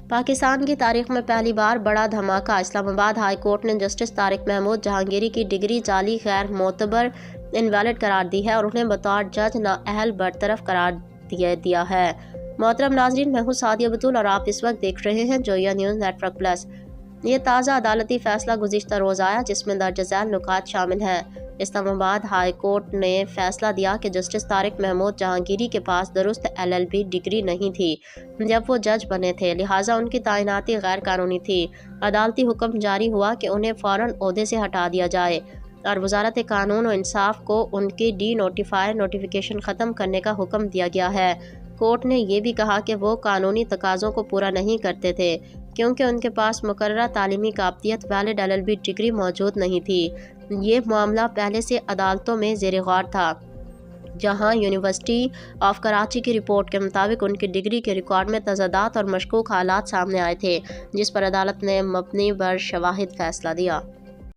پاکستان کی تاریخ میں پہلی بار بڑا دھماکہ، اسلام آباد ہائی کورٹ نے جسٹس طارق محمود جہانگیری کی ڈگری جعلی، غیر معتبر، انویلڈ قرار دی ہے اور انہیں بطور جج نااہل برطرف قرار دیا ہے۔ محترم ناظرین، میں ہوں سعدیہ بطول اور آپ اس وقت دیکھ رہے ہیں جویا نیوز نیٹ ورک پلس۔ یہ تازہ عدالتی فیصلہ گزشتہ روز آیا جس میں درج ذیل نکات شامل ہیں۔ اسلام آباد ہائی کورٹ نے فیصلہ دیا کہ جسٹس طارق محمود جہانگیری کے پاس درست LLB ڈگری نہیں تھی جب وہ جج بنے تھے، لہٰذا ان کی تعیناتی غیر قانونی تھی۔ عدالتی حکم جاری ہوا کہ انہیں فوراً عہدے سے ہٹا دیا جائے اور وزارت قانون و انصاف کو ان کی نوٹیفیکیشن ختم کرنے کا حکم دیا گیا ہے۔ کورٹ نے یہ بھی کہا کہ وہ قانونی تقاضوں کو پورا نہیں کرتے تھے کیونکہ ان کے پاس مقررہ تعلیمی قابلیت ویلڈ LLB ڈگری موجود نہیں تھی۔ یہ معاملہ پہلے سے عدالتوں میں زیر غور تھا، جہاں یونیورسٹی آف کراچی کی رپورٹ کے مطابق ان کی ڈگری کے ریکارڈ میں تضادات اور مشکوک حالات سامنے آئے تھے، جس پر عدالت نے مبنی بر شواہد فیصلہ دیا۔